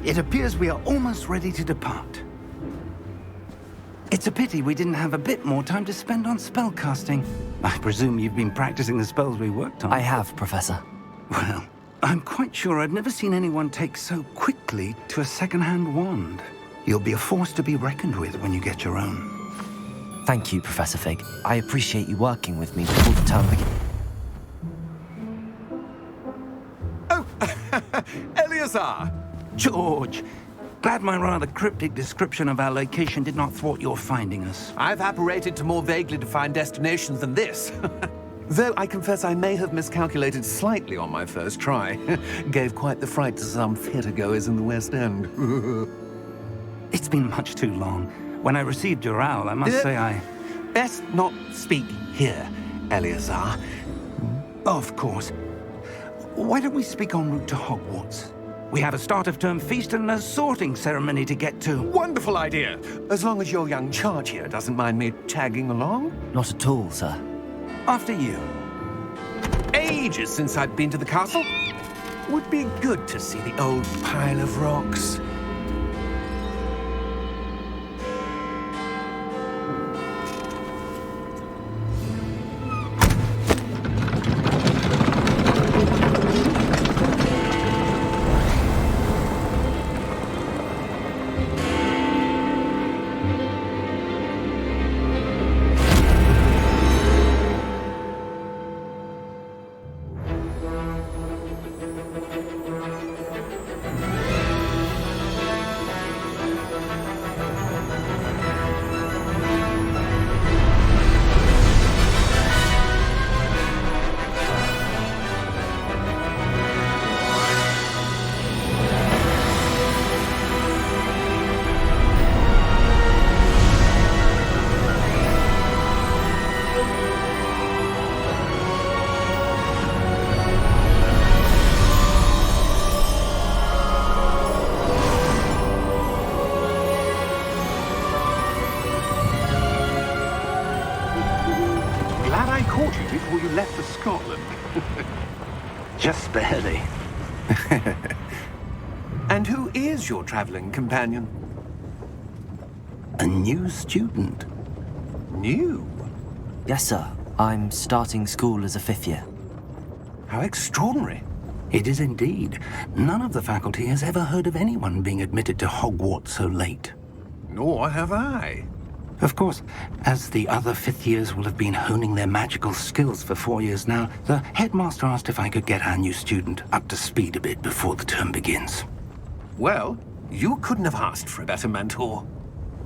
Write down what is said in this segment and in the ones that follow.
It appears we are almost ready to depart. It's a pity we didn't have a bit more time to spend on spellcasting. I presume you've been practicing the spells we worked on. I have, Professor. Well, I'm quite sure I've never seen anyone take so quickly to a second-hand wand. You'll be a force to be reckoned with when you get your own. Thank you, Professor Fig. I appreciate you working with me before the term begins. Oh, Eleazar! George, glad my rather cryptic description of our location did not thwart your finding us. I've apparated to more vaguely defined destinations than this. Though I confess I may have miscalculated slightly on my first try. Gave quite the fright to some theatre-goers in the West End. It's been much too long. When I received your owl, I must say I... Best not speak here, Eleazar. Of course. Why don't we speak en route to Hogwarts? We have a start-of-term feast and a sorting ceremony to get to. Wonderful idea! As long as your young charge here doesn't mind me tagging along. Not at all, sir. After you. Ages since I've been to the castle. Would be good to see the old pile of rocks. Before you left for Scotland. Just barely. And who is your traveling companion? A new student. New? Yes, sir. I'm starting school as a 5th year. How extraordinary. It is indeed. None of the faculty has ever heard of anyone being admitted to Hogwarts so late. Nor have I. Of course, as the other 5th years will have been honing their magical skills for 4 years now, the headmaster asked if I could get our new student up to speed a bit before the term begins. Well, you couldn't have asked for a better mentor.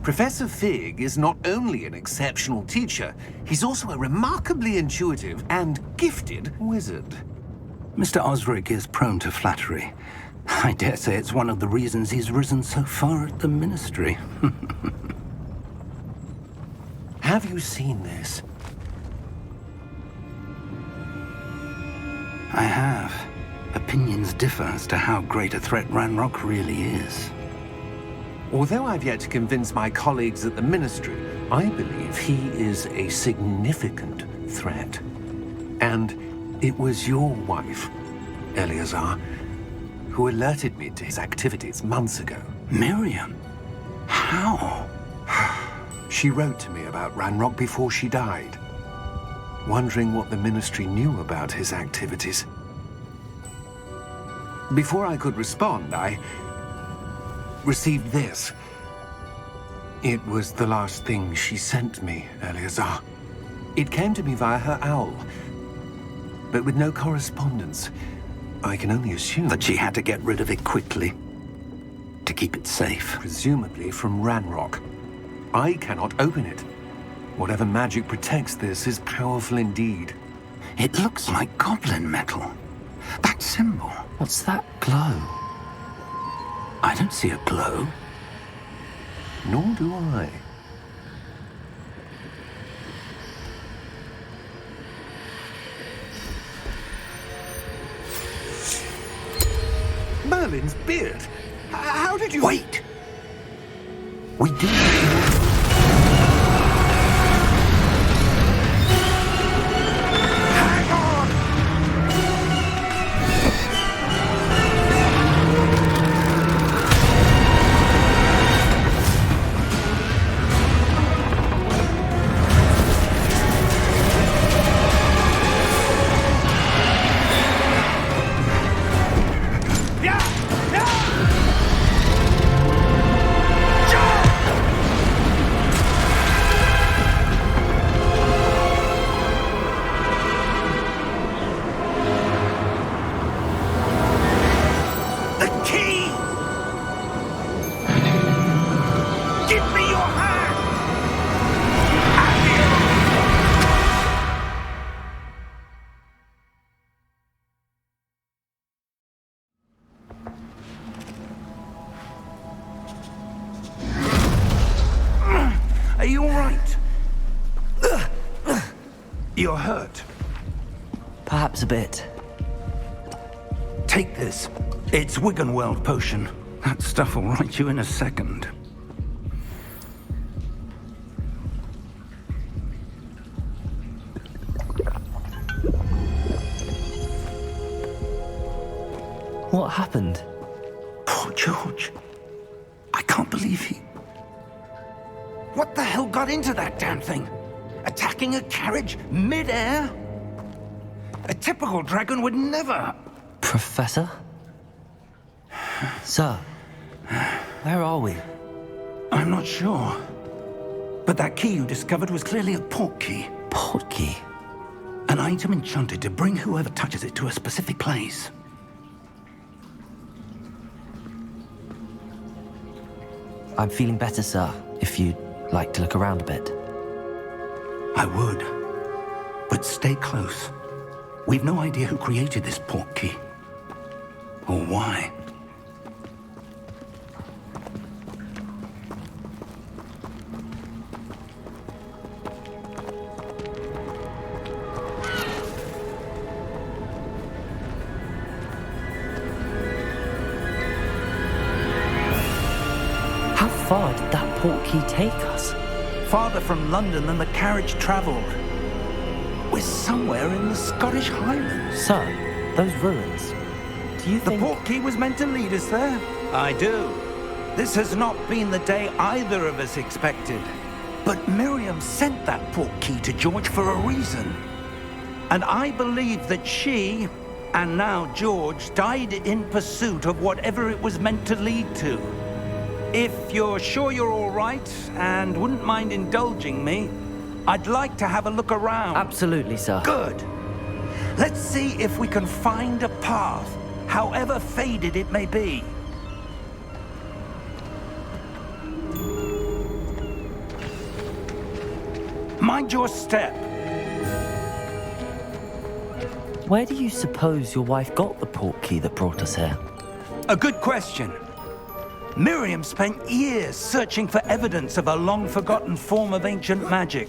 Professor Fig is not only an exceptional teacher, he's also a remarkably intuitive and gifted wizard. Mr. Osric is prone to flattery. I dare say it's one of the reasons he's risen so far at the ministry. Have you seen this? I have. Opinions differ as to how great a threat Ranrock really is. Although I've yet to convince my colleagues at the Ministry, I believe he is a significant threat. And it was your wife, Eleazar, who alerted me to his activities months ago. Miriam? How? She wrote to me about Ranrock before she died, wondering what the Ministry knew about his activities. Before I could respond, I received this. It was the last thing she sent me, Eleazar. It came to me via her owl, but with no correspondence. I can only assume that she had to get rid of it quickly, to keep it safe. Presumably from Ranrock. I cannot open it. Whatever magic protects this is powerful indeed. It looks like goblin metal. That symbol. What's that glow? I don't see a glow. Nor do I. Merlin's beard. How did you... Wait! We do... you all right? You're hurt. Perhaps a bit. Take this. It's Wiggenweld potion. That stuff will right you in a second. What happened? Poor George. I can't believe he... What the hell got into that damn thing? Attacking a carriage mid-air? A typical dragon would never... Professor? Sir, where are we? I'm not sure. But that key you discovered was clearly a port key. Port key? An item enchanted to bring whoever touches it to a specific place. I'm feeling better, sir, if you'd like to look around a bit. I would. But stay close. We've no idea who created this port key. Or why. How far did that port key take us? Farther from London than the carriage travelled. We're somewhere in the Scottish Highlands. Sir, those ruins. Do you The think... port key was meant to lead us there? I do. This has not been the day either of us expected. But Miriam sent that port key to George for a reason. And I believe that she, and now George, died in pursuit of whatever it was meant to lead to. If you're sure you're all right and wouldn't mind indulging me, I'd like to have a look around. Absolutely, sir. Good. Let's see if we can find a path, however faded it may be. Mind your step. Where do you suppose your wife got the port key that brought us here? A good question. Miriam spent years searching for evidence of a long-forgotten form of ancient magic.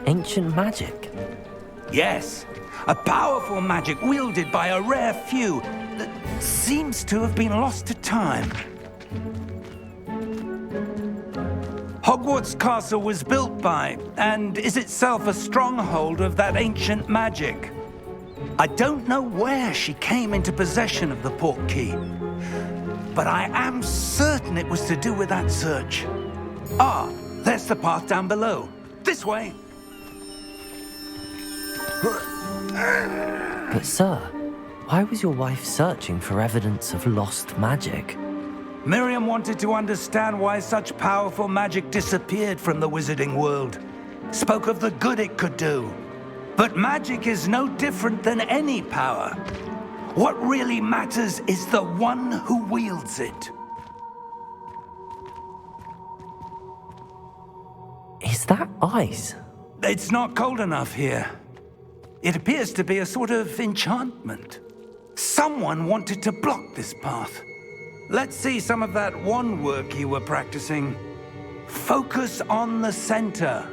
Ancient magic? Yes, a powerful magic wielded by a rare few that seems to have been lost to time. Hogwarts Castle was built by, and is itself a stronghold of that ancient magic. I don't know where she came into possession of the port key, but I am certain it was to do with that search. Ah, there's the path down below. This way. But sir, why was your wife searching for evidence of lost magic? Miriam wanted to understand why such powerful magic disappeared from the wizarding world. Spoke of the good it could do. But magic is no different than any power. What really matters is the one who wields it. Is that ice? It's not cold enough here. It appears to be a sort of enchantment. Someone wanted to block this path. Let's see some of that wand work you were practicing. Focus on the center.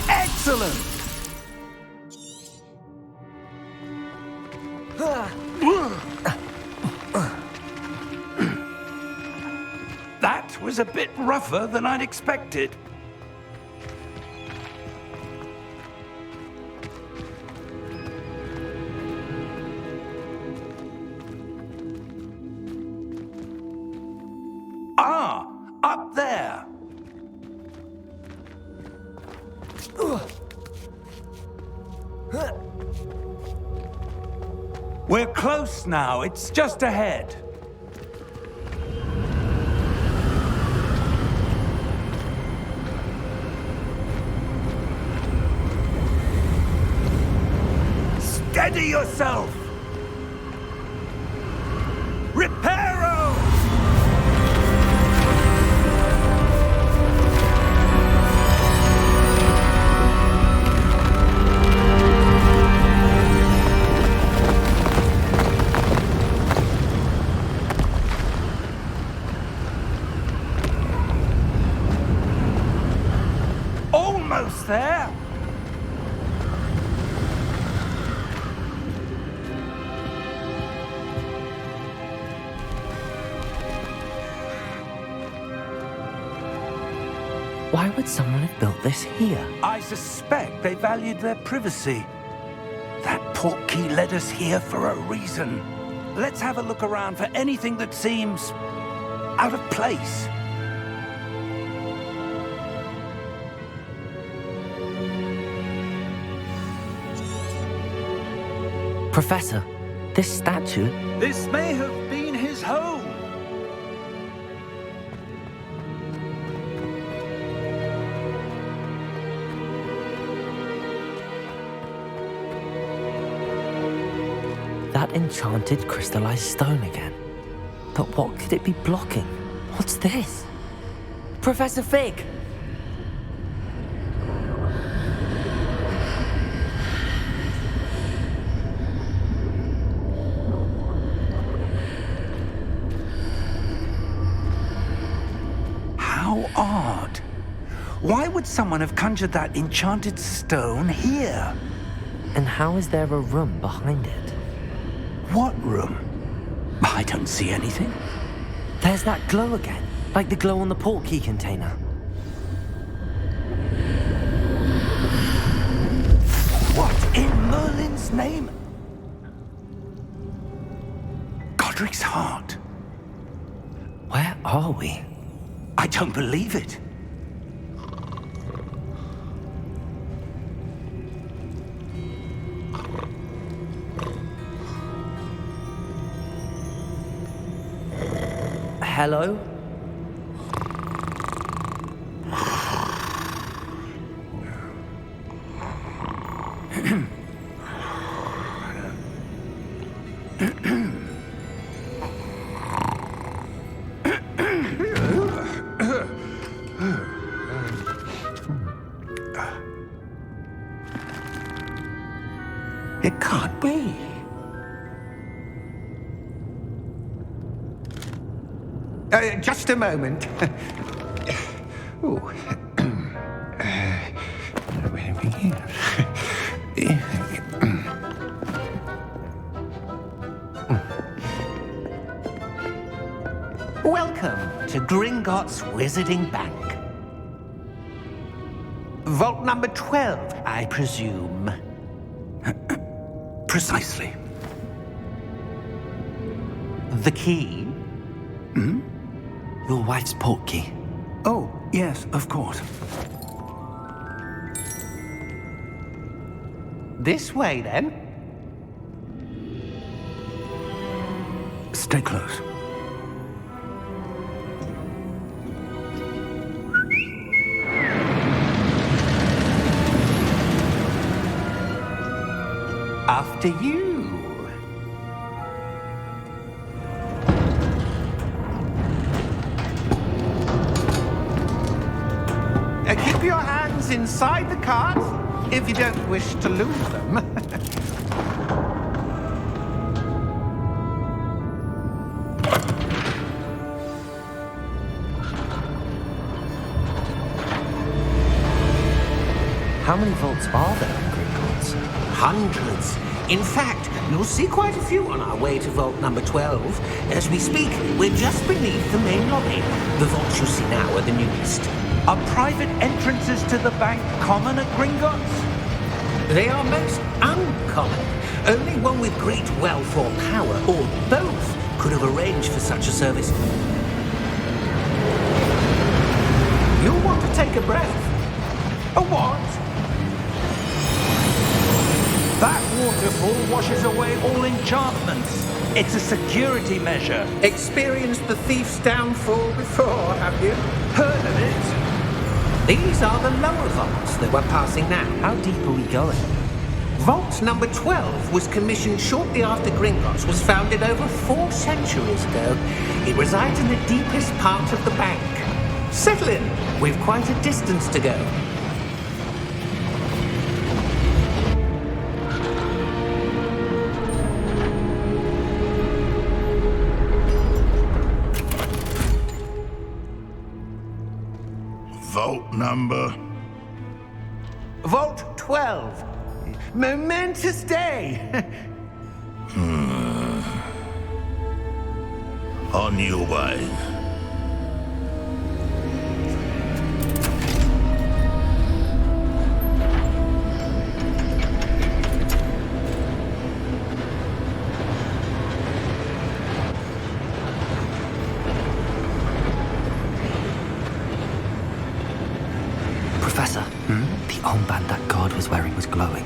Excellent! That was a bit rougher than I'd expected. Ah, up there. We're close now. It's just ahead. Steady yourself! Reparo! Why would someone have built this here? I suspect they valued their privacy. That portkey led us here for a reason. Let's have a look around for anything that seems out of place. Professor, this statue... This may have been his home. That enchanted crystallized stone again. But what could it be blocking? What's this? Professor Fig! How odd. Why would someone have conjured that enchanted stone here? And how is there a room behind it? What room? I don't see anything. There's that glow again, like the glow on the portkey container. What in Merlin's name? Godric's heart. Where are we? I don't believe it. Hello? It can't be. Just a moment. Ooh. Where are we here? Welcome to Gringotts Wizarding Bank. Vault number 12, I presume. Precisely. The key? Your wife's portkey. Oh, yes, of course. This way, then. Stay close. After you. Keep your hands inside the cart if you don't wish to lose them. How many vaults are there in Gringotts? Hundreds. In fact, you'll see quite a few on our way to vault number 12. As we speak, we're just beneath the main lobby. The vaults you see now are the newest. Are private entrances to the bank common at Gringotts? They are most uncommon. Only one with great wealth or power, or both, could have arranged for such a service. You'll want to take a breath. A what? That waterfall washes away all enchantments. It's a security measure. Experienced the thief's downfall before, have you? Heard of it? These are the lower vaults that we're passing now. How deep are we going? Vault number 12 was commissioned shortly after Gringotts was founded over 4 centuries ago. It resides in the deepest part of the bank. Settle in. We've quite a distance to go. Vault number? Vault 12. Momentous day. On your way. armband that guard was wearing was glowing.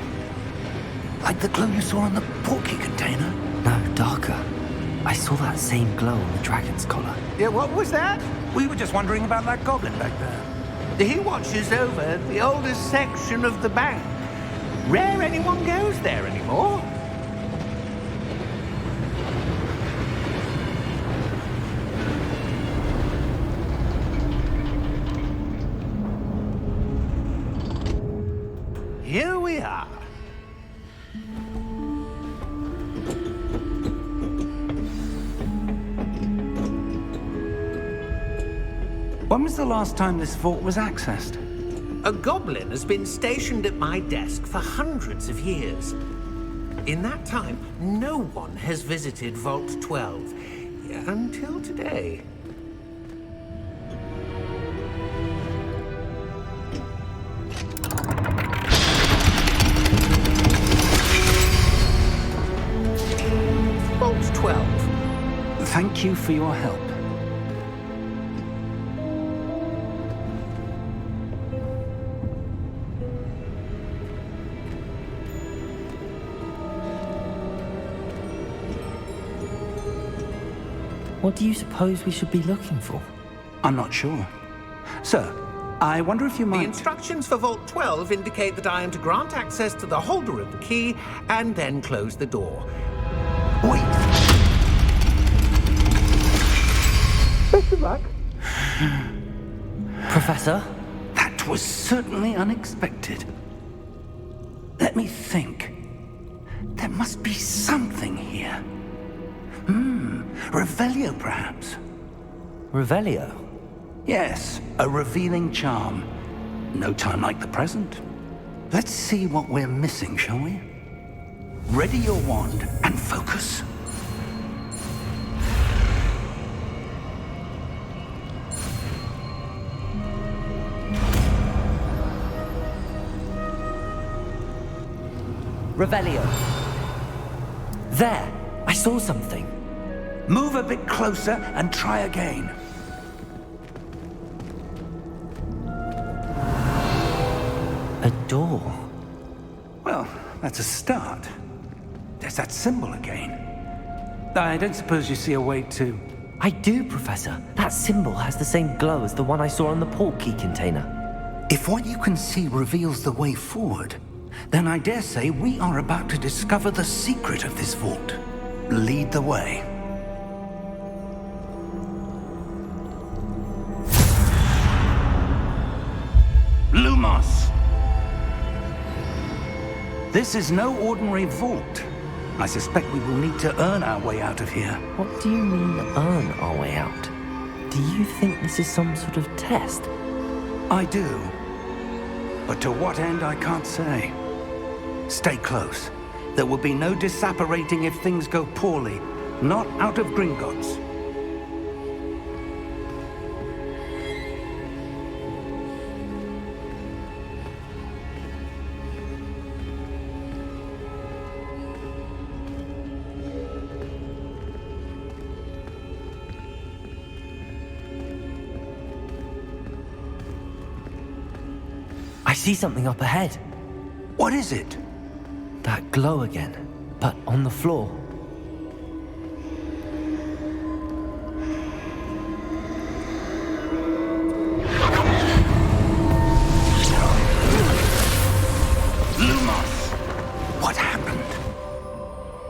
Like the glow you saw on the portkey container? No, darker. I saw that same glow on the dragon's collar. Yeah, what was that? We were just wondering about that goblin back there. He watches over the oldest section of the bank. Rare anyone goes there anymore. Here we are. When was the last time this vault was accessed? A goblin has been stationed at my desk for hundreds of years. In that time, no one has visited Vault 12 until today. Vault 12. Thank you for your help. What do you suppose we should be looking for? I'm not sure. Sir, I wonder if you The might... instructions for Vault 12 indicate that I am to grant access to the holder of the key and then close the door. Wait! Best of luck. Professor? That was certainly unexpected. Let me think. There must be something here. Revelio, perhaps? Revelio? Yes, a revealing charm. No time like the present. Let's see what we're missing, shall we? Ready your wand and focus. Revelio. There! I saw something. Move a bit closer and try again. A door. Well, that's a start. There's that symbol again. I don't suppose you see a way to... I do, Professor. That symbol has the same glow as the one I saw on the portkey container. If what you can see reveals the way forward, then I dare say we are about to discover the secret of this vault. Lead the way. Lumos! This is no ordinary vault. I suspect we will need to earn our way out of here. What do you mean, earn our way out? Do you think this is some sort of test? I do. But to what end, I can't say. Stay close. There will be no disapparating if things go poorly. Not out of Gringotts. I see something up ahead. What is it? That glow again, but on the floor. Lumos! What happened?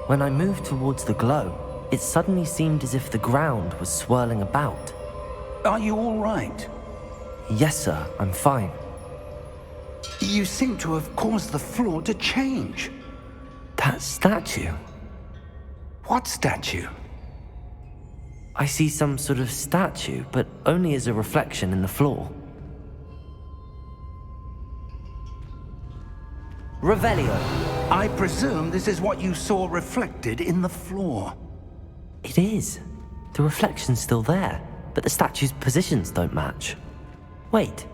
When I moved towards the glow, it suddenly seemed as if the ground was swirling about. Are you all right? Yes, sir, I'm fine. You seem to have caused the floor to change. That statue. What statue? I see some sort of statue, but only as a reflection in the floor. Revelio. I presume this is what you saw reflected in the floor. It is. The reflection's still there, but the statue's positions don't match. Wait.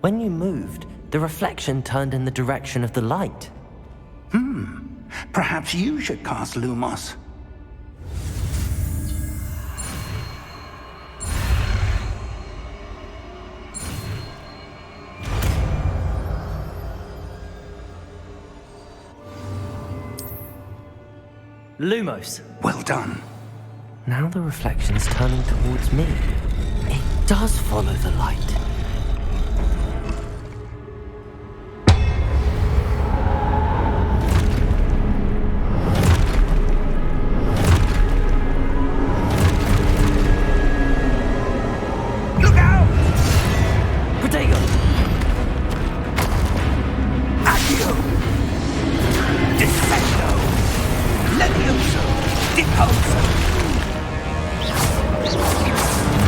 When you moved, the reflection turned in the direction of the light. Perhaps you should cast Lumos. Lumos. Well done. Now the reflection's turning towards me. It does follow the light. Look out! Protego! Accio! Descendo! Levioso! Deposo!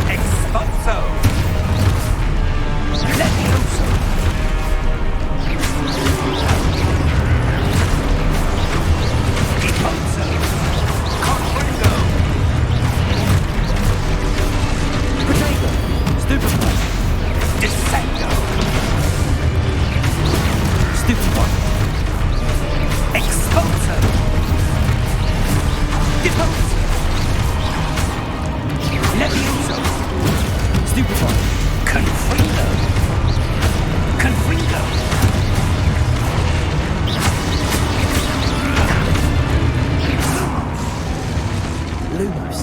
Expulso! Levioso! Deposo! Comprendo! Protego! Stupefy! Descendo! Stupefy! Expulso! Deposo! Levioso! Stupefy! Confrido! Confrido! Lumos.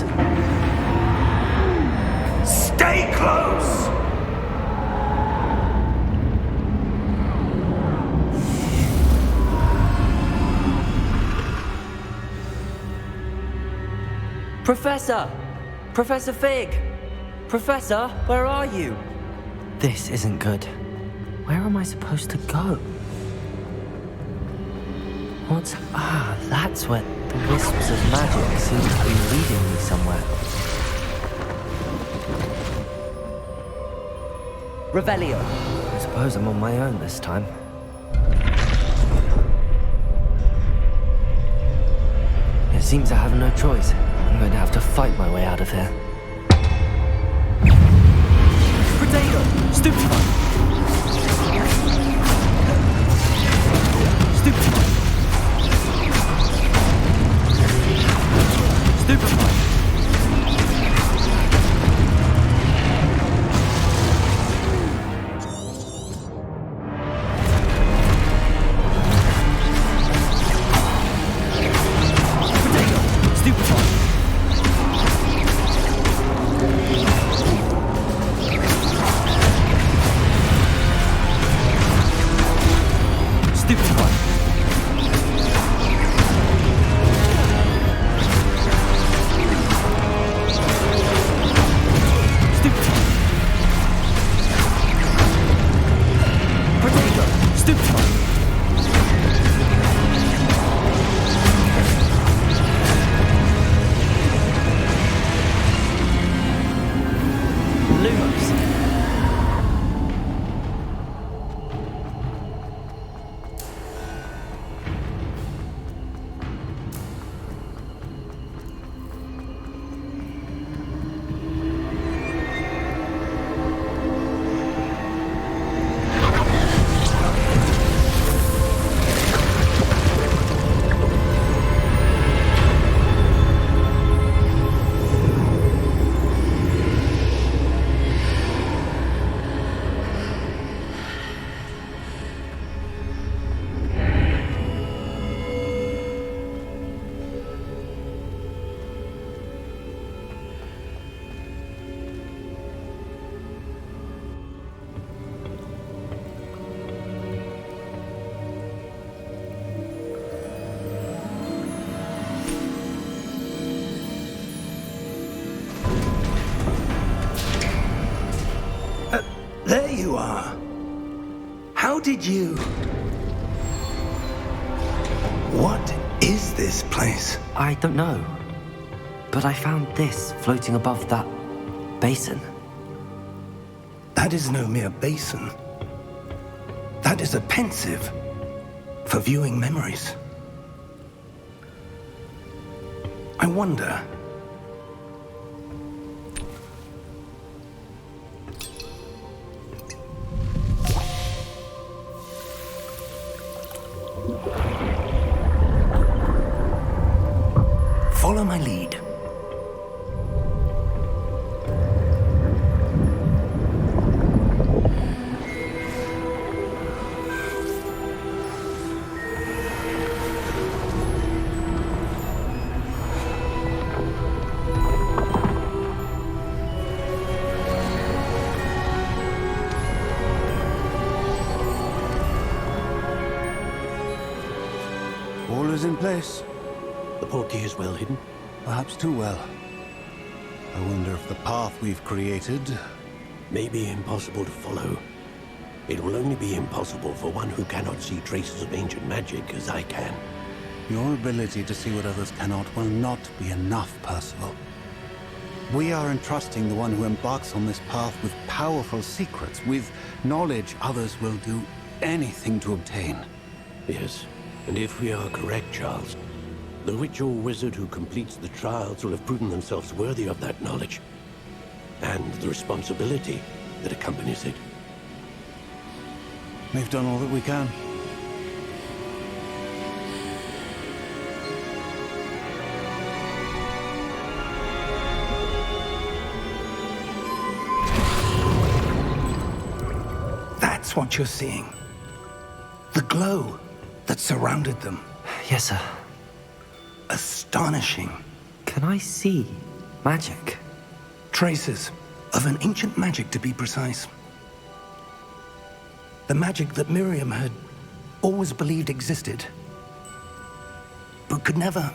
Stay close! Professor! Professor Fig! Professor, where are you? This isn't good. Where am I supposed to go? What's... Ah, that's where the wisps of magic seem to be leading me somewhere. Revelio. I suppose I'm on my own this time. It seems I have no choice. I'm going to have to fight my way out of here. Potato! Stupefy! Stupefy! Stupefy! Potato! Stupefy! Stupefy! Stupefy! Potato! Stupefy! Lumos. There you are. How did you... What is this place? I don't know. But I found this floating above that basin. That is no mere basin. That is a pensive for viewing memories. I wonder... Follow my lead. is in place. The portkey is well hidden. Perhaps too well. I wonder if the path we've created... May be impossible to follow. It will only be impossible for one who cannot see traces of ancient magic as I can. Your ability to see what others cannot will not be enough, Percival. We are entrusting the one who embarks on this path with powerful secrets, with knowledge others will do anything to obtain. Yes, and if we are correct, Charles, the witch or wizard who completes the trials will have proven themselves worthy of that knowledge, and the responsibility that accompanies it. We've done all that we can. That's what you're seeing. The glow that surrounded them. Yes, sir. Astonishing. Can I see magic? Traces of an ancient magic, to be precise. The magic that Miriam had always believed existed, but could never.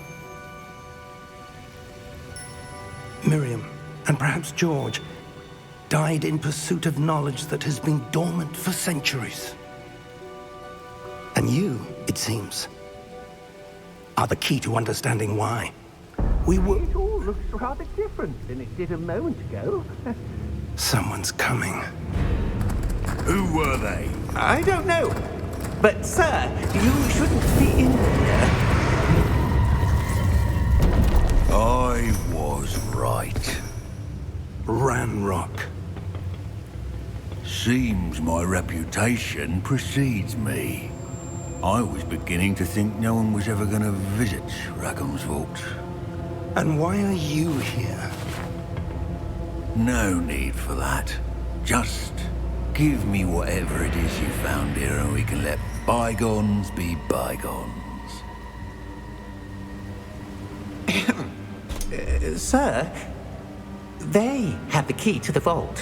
Miriam, and perhaps George, died in pursuit of knowledge that has been dormant for centuries. And you, it seems, are the key to understanding why. We were... It all looks rather different than it did a moment ago. Someone's coming. Who were they? I don't know. But, sir, you shouldn't be in here. I was right. Ranrock. Seems my reputation precedes me. I was beginning to think no one was ever going to visit Rackham's vault. And why are you here? No need for that. Just give me whatever it is you found here and we can let bygones be bygones. Sir, they have the key to the vault.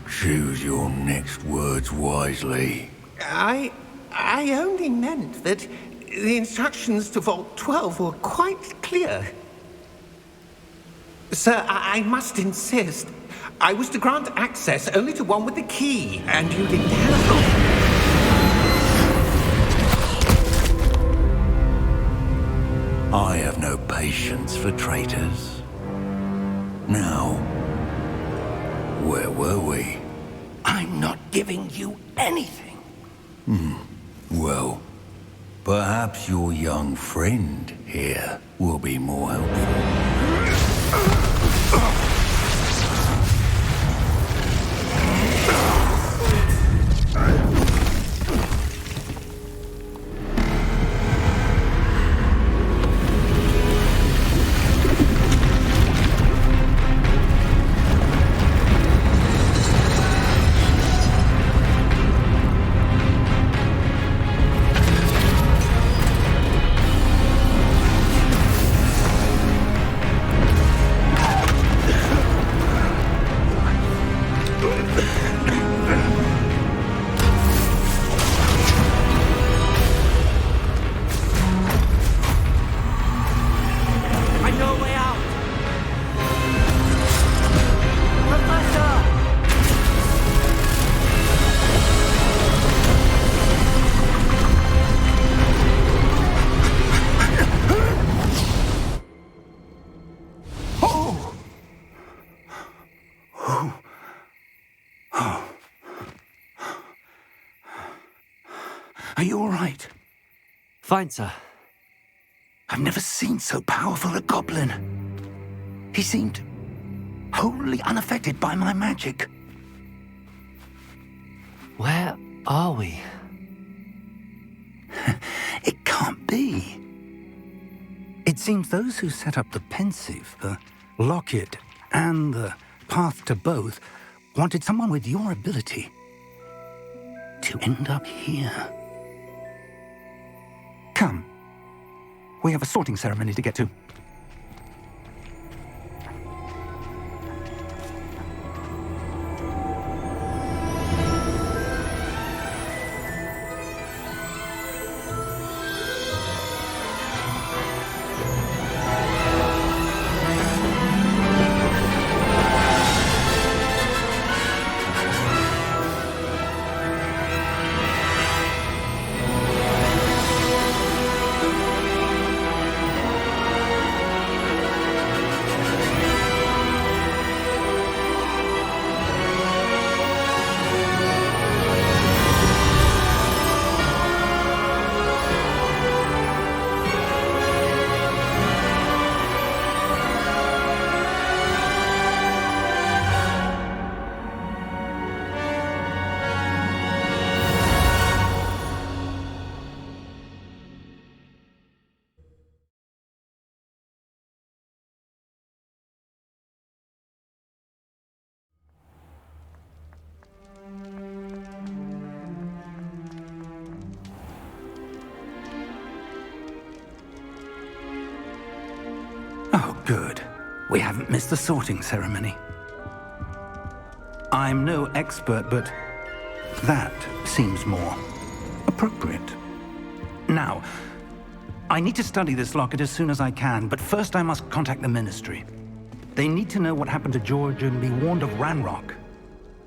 Choose your next words wisely. I only meant that the instructions to Vault 12 were quite clear. Sir, I must insist. I was to grant access only to one with the key, and you didn't have I have no patience for traitors. Now, where were we? I'm not giving you anything. Well, perhaps your young friend here will be more helpful. Are you all right? Fine, sir. I've never seen so powerful a goblin. He seemed wholly unaffected by my magic. Where are we? It can't be. It seems those who set up the pensive, the locket, and the path to both wanted someone with your ability to end up here. Come. We have a sorting ceremony to get to. Good. We haven't missed the sorting ceremony. I'm no expert, but that seems more appropriate. Now, I need to study this locket as soon as I can, but first I must contact the Ministry. They need to know what happened to George and be warned of Ranrock.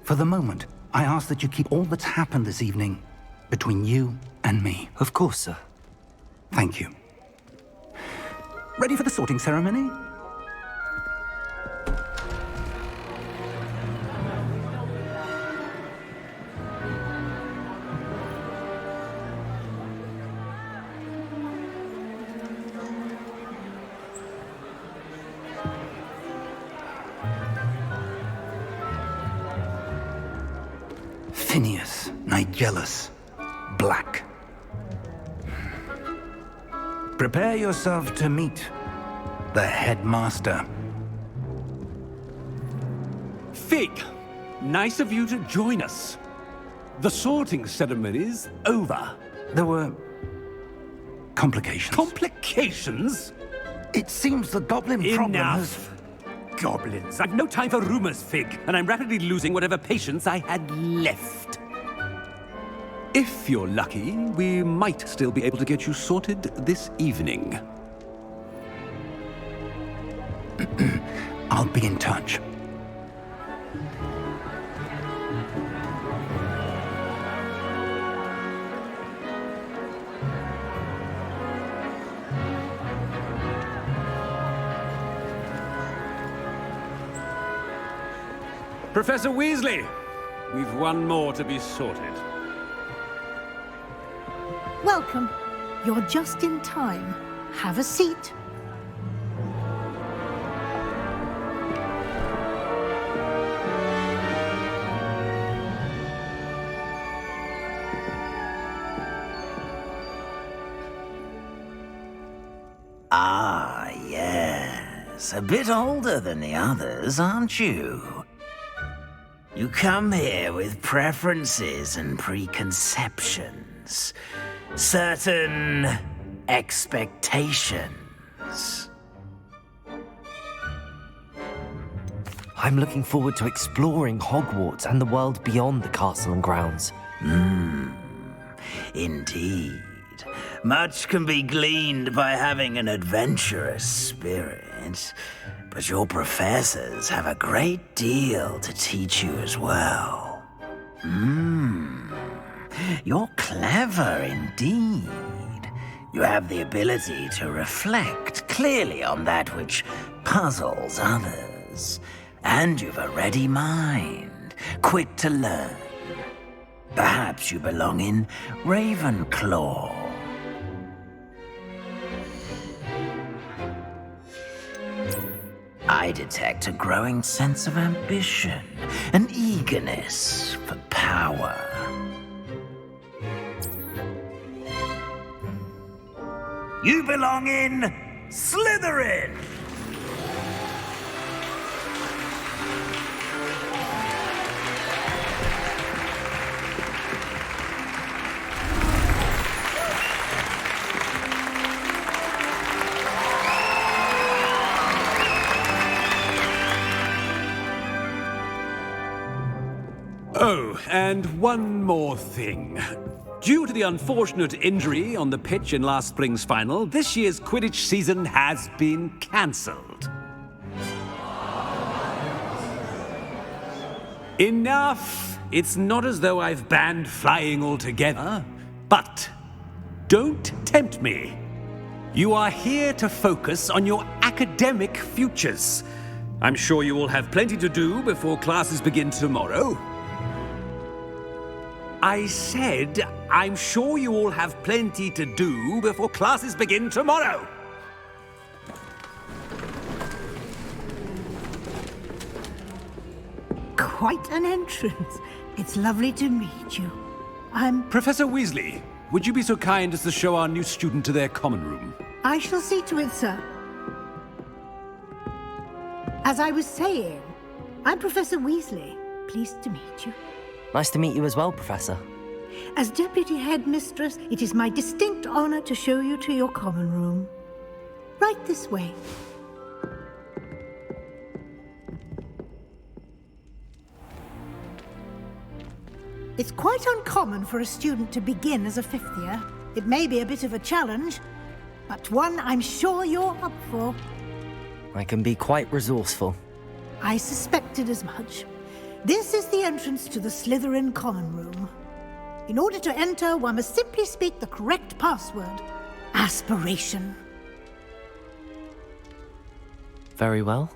For the moment, I ask that you keep all that's happened this evening between you and me. Of course, sir. Thank you. Ready for the sorting ceremony? Phineas, Nigellus, Black. Prepare yourself to meet the headmaster. Fig, nice of you to join us. The sorting ceremony's over. There were complications. Complications? It seems the goblin problem has... Enough! Goblins. I've no time for rumors, Fig, and I'm rapidly losing whatever patience I had left. If you're lucky, we might still be able to get you sorted this evening. I'll be in touch. Professor Weasley, we've one more to be sorted. Welcome. You're just in time. Have a seat. Ah, yes. A bit older than the others, aren't you? You come here with preferences and preconceptions. Certain expectations. I'm looking forward to exploring Hogwarts and the world beyond the castle and grounds. Indeed. Much can be gleaned by having an adventurous spirit, but your professors have a great deal to teach you as well. You're clever indeed. You have the ability to reflect clearly on that which puzzles others. And you've a ready mind, quick to learn. Perhaps you belong in Ravenclaw. I detect a growing sense of ambition, an eagerness for power. You belong in Slytherin! Oh, and one more thing. Due to the unfortunate injury on the pitch in last spring's final, this year's Quidditch season has been cancelled. Enough! It's not as though I've banned flying altogether, but don't tempt me. You are here to focus on your academic futures. I'm sure you all have plenty to do before classes begin tomorrow. I said, I'm sure you all have plenty to do before classes begin tomorrow. Quite an entrance. It's lovely to meet you. Professor Weasley, would you be so kind as to show our new student to their common room? I shall see to it, sir. As I was saying, I'm Professor Weasley. Pleased to meet you. Nice to meet you as well, Professor. As Deputy Headmistress, it is my distinct honor to show you to your common room. Right this way. It's quite uncommon for a student to begin as a fifth year. It may be a bit of a challenge, but one I'm sure you're up for. I can be quite resourceful. I suspected as much. This is the entrance to the Slytherin common room. In order to enter, one must simply speak the correct password. Aspiration. Very well.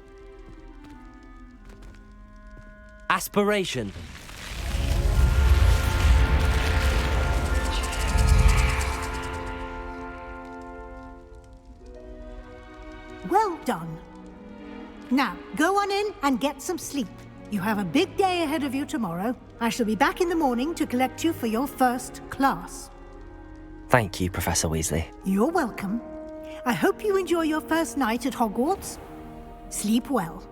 Aspiration. Well done. Now, go on in and get some sleep. You have a big day ahead of you tomorrow. I shall be back in the morning to collect you for your first class. Thank you, Professor Weasley. You're welcome. I hope you enjoy your first night at Hogwarts. Sleep well.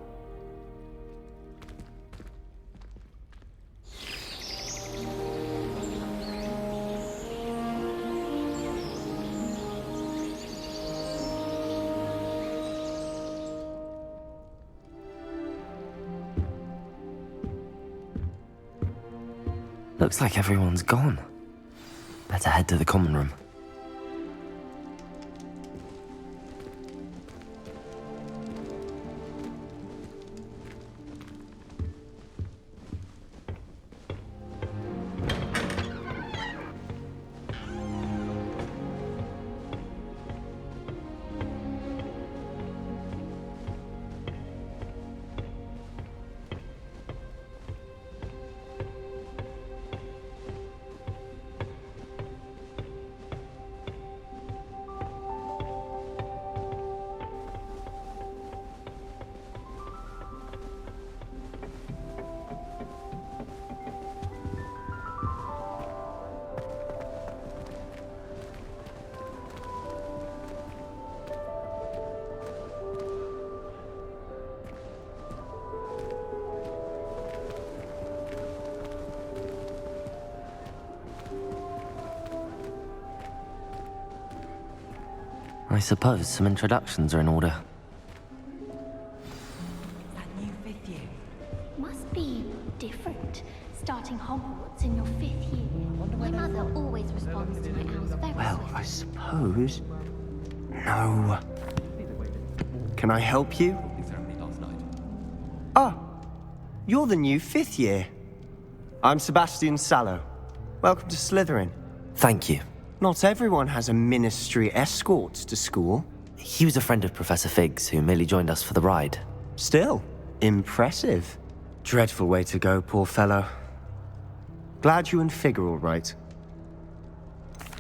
Looks like everyone's gone. Better head to the common room. I suppose some introductions are in order. That new fifth year. Must be different, starting Hogwarts in your fifth year. My mother always responds to my owls very Well, I suppose... No. Can I help you? Ah, you're the new fifth year. I'm Sebastian Sallow. Welcome to Slytherin. Thank you. Not everyone has a ministry escort to school. He was a friend of Professor Fig's who merely joined us for the ride. Still, impressive. Dreadful way to go, poor fellow. Glad you and Fig are all right.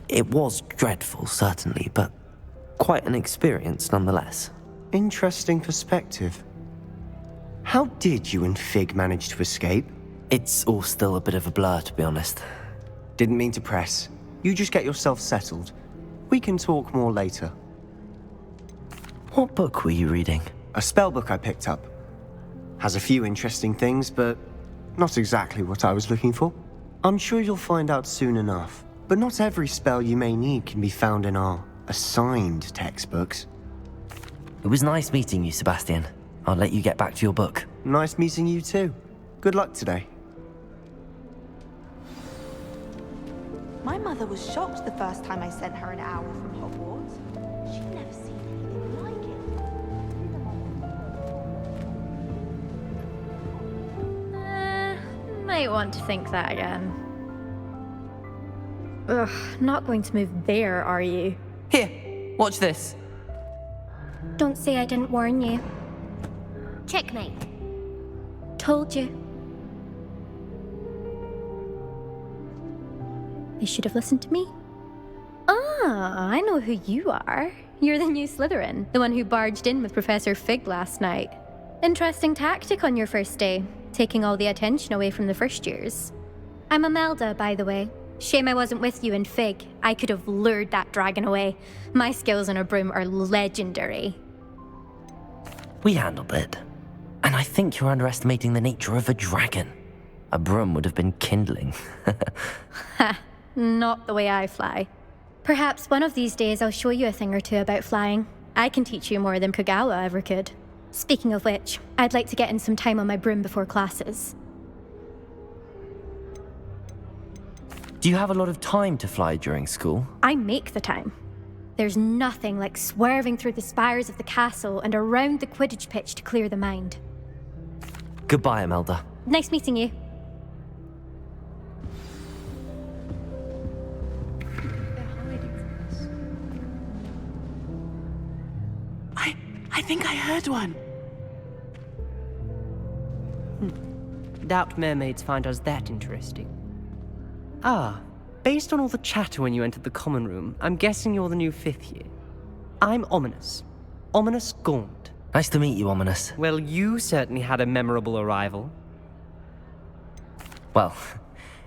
It was dreadful, certainly, but quite an experience nonetheless. Interesting perspective. How did you and Fig manage to escape? It's all still a bit of a blur, to be honest. Didn't mean to press. You just get yourself settled. We can talk more later. What book were you reading? A spell book I picked up. Has a few interesting things, but not exactly what I was looking for. I'm sure you'll find out soon enough. But not every spell you may need can be found in our assigned textbooks. It was nice meeting you, Sebastian. I'll let you get back to your book. Nice meeting you too. Good luck today. My mother was shocked the first time I sent her an owl from Hogwarts. She'd never seen anything like it. Might want to think that again. Ugh, not going to move there, are you? Here, watch this. Don't say I didn't warn you. Checkmate. Told you. They should have listened to me. Ah, I know who you are. You're the new Slytherin, the one who barged in with Professor Fig last night. Interesting tactic on your first day, taking all the attention away from the first years. I'm Imelda, by the way. Shame I wasn't with you in Fig. I could have lured that dragon away. My skills on a broom are legendary. We handled it. And I think you're underestimating the nature of a dragon. A broom would have been kindling. Ha, not the way I fly. Perhaps one of these days I'll show you a thing or two about flying. I can teach you more than Kagawa ever could. Speaking of which, I'd like to get in some time on my broom before classes. Do you have a lot of time to fly during school? I make the time. There's nothing like swerving through the spires of the castle and around the Quidditch pitch to clear the mind. Goodbye, Imelda. Nice meeting you. I think I heard one. Doubt mermaids find us that interesting. Ah, based on all the chatter when you entered the common room, I'm guessing you're the new 5th year. I'm Ominous. Ominous Gaunt. Nice to meet you, Ominous. Well, you certainly had a memorable arrival. Well,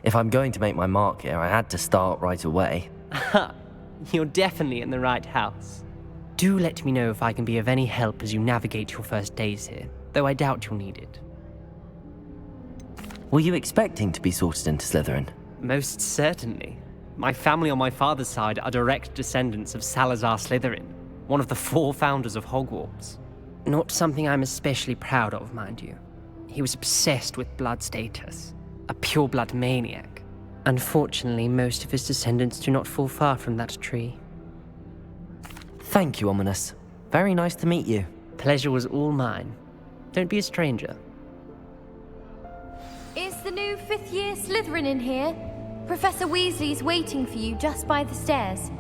if I'm going to make my mark here, I had to start right away. Ha! You're definitely in the right house. Do let me know if I can be of any help as you navigate your first days here, though I doubt you'll need it. Were you expecting to be sorted into Slytherin? Most certainly. My family on my father's side are direct descendants of Salazar Slytherin, one of the 4 founders of Hogwarts. Not something I'm especially proud of, mind you. He was obsessed with blood status, a pure-blood maniac. Unfortunately, most of his descendants do not fall far from that tree. Thank you, Ominous. Very nice to meet you. Pleasure was all mine. Don't be a stranger. Is the new 5th year Slytherin in here? Professor Weasley's waiting for you just by the stairs.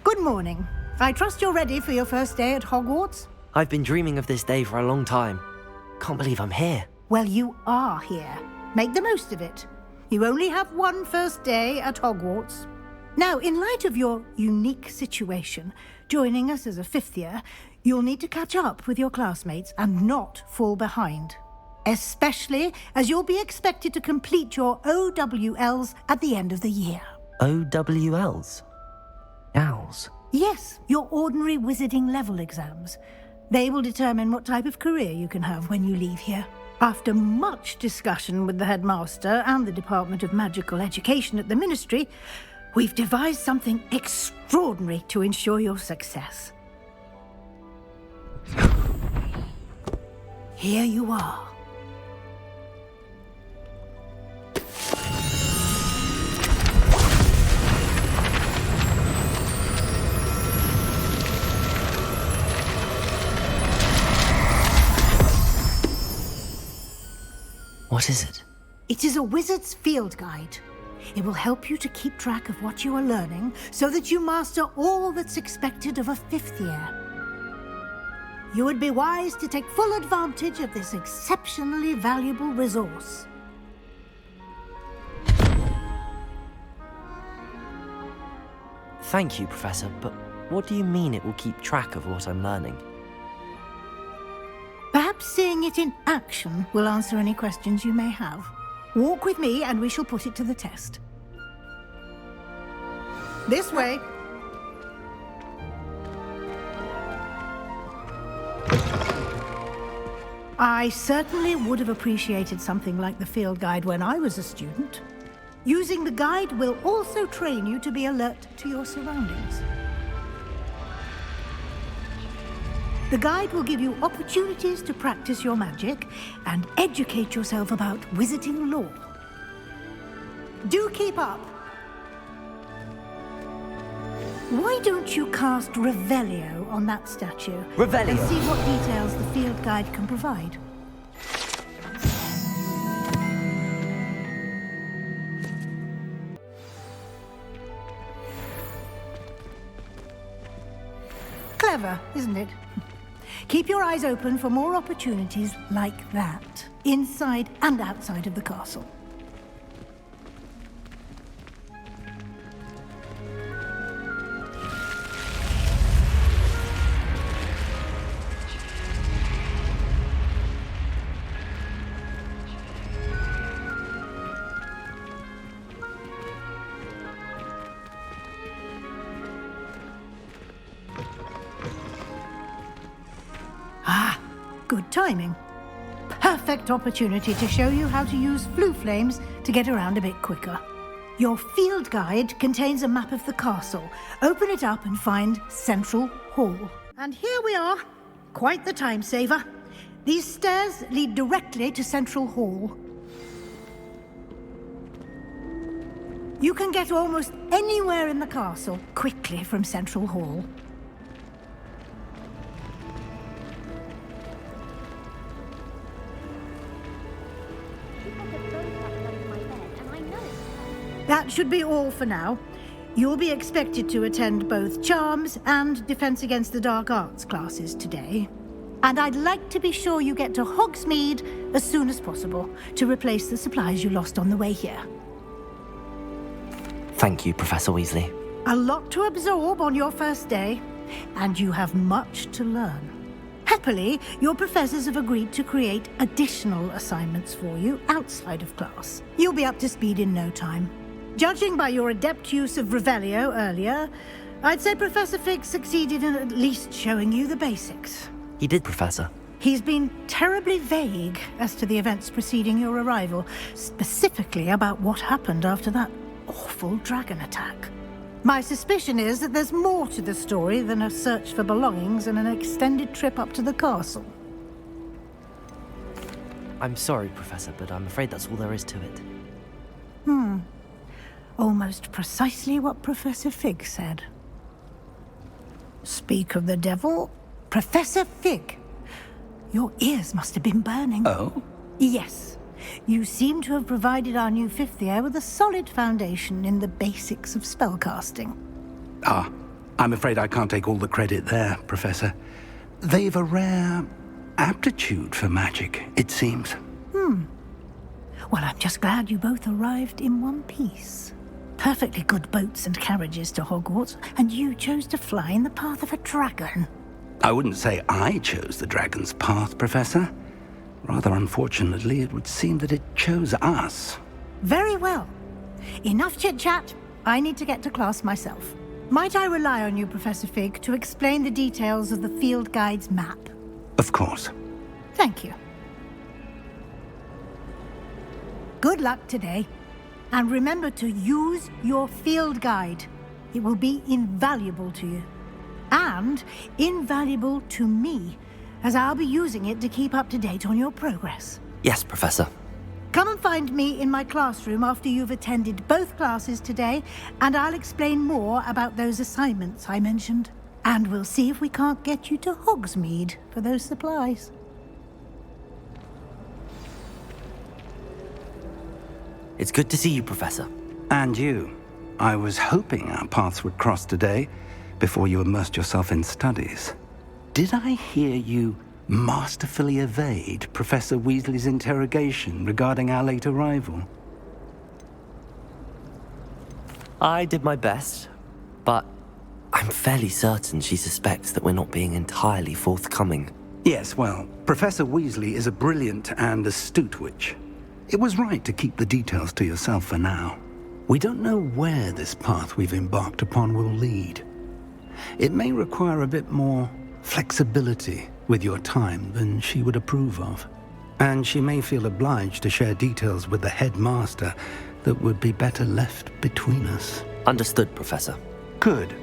Good morning. I trust you're ready for your first day at Hogwarts? I've been dreaming of this day for a long time. Can't believe I'm here. Well, you are here. Make the most of it. You only have one first day at Hogwarts. Now, in light of your unique situation, joining us as a 5th year, you'll need to catch up with your classmates and not fall behind. Especially as you'll be expected to complete your OWLs at the end of the year. OWLs? Owls? Yes, your ordinary wizarding level exams. They will determine what type of career you can have when you leave here. After much discussion with the headmaster and the Department of Magical Education at the Ministry, we've devised something extraordinary to ensure your success. Here you are. What is it? It is a wizard's field guide. It will help you to keep track of what you are learning so that you master all that's expected of a 5th year. You would be wise to take full advantage of this exceptionally valuable resource. Thank you, Professor, but what do you mean it will keep track of what I'm learning? Perhaps seeing it in action will answer any questions you may have. Walk with me and we shall put it to the test. This way. I certainly would have appreciated something like the field guide when I was a student. Using the guide will also train you to be alert to your surroundings. The guide will give you opportunities to practice your magic and educate yourself about wizarding lore. Do keep up. Why don't you cast Revelio on that statue? Revelio? And see what details the field guide can provide. Clever, isn't it? Keep your eyes open for more opportunities like that, inside and outside of the castle. Good timing. Perfect opportunity to show you how to use flue flames to get around a bit quicker. Your field guide contains a map of the castle. Open it up and find Central Hall. And here we are. Quite the time saver. These stairs lead directly to Central Hall. You can get almost anywhere in the castle quickly from Central Hall. That should be all for now. You'll be expected to attend both Charms and Defense Against the Dark Arts classes today. And I'd like to be sure you get to Hogsmeade as soon as possible to replace the supplies you lost on the way here. Thank you, Professor Weasley. A lot to absorb on your first day, and you have much to learn. Happily, your professors have agreed to create additional assignments for you outside of class. You'll be up to speed in no time. Judging by your adept use of Revelio earlier, I'd say Professor Fig succeeded in at least showing you the basics. He did, Professor. He's been terribly vague as to the events preceding your arrival, specifically about what happened after that awful dragon attack. My suspicion is that there's more to the story than a search for belongings and an extended trip up to the castle. I'm sorry, Professor, but I'm afraid that's all there is to it. Almost precisely what Professor Fig said. Speak of the devil, Professor Fig. Your ears must have been burning. Oh? Yes. You seem to have provided our new fifth year with a solid foundation in the basics of spellcasting. Ah, I'm afraid I can't take all the credit there, Professor. They've a rare aptitude for magic, it seems. Well, I'm just glad you both arrived in one piece. Perfectly good boats and carriages to Hogwarts, and you chose to fly in the path of a dragon. I wouldn't say I chose the dragon's path, Professor. Rather unfortunately, it would seem that it chose us. Very well. Enough chit-chat. I need to get to class myself. Might I rely on you, Professor Fig, to explain the details of the field guide's map? Of course. Thank you. Good luck today. And remember to use your field guide. It will be invaluable to you. And invaluable to me, as I'll be using it to keep up to date on your progress. Yes, Professor. Come and find me in my classroom after you've attended both classes today, and I'll explain more about those assignments I mentioned. And we'll see if we can't get you to Hogsmeade for those supplies. It's good to see you, Professor. And you. I was hoping our paths would cross today, before you immersed yourself in studies. Did I hear you masterfully evade Professor Weasley's interrogation regarding our late arrival? I did my best, but I'm fairly certain she suspects that we're not being entirely forthcoming. Yes, well, Professor Weasley is a brilliant and astute witch. It was right to keep the details to yourself for now. We don't know where this path we've embarked upon will lead. It may require a bit more flexibility with your time than she would approve of. And she may feel obliged to share details with the headmaster that would be better left between us. Understood, Professor. Good.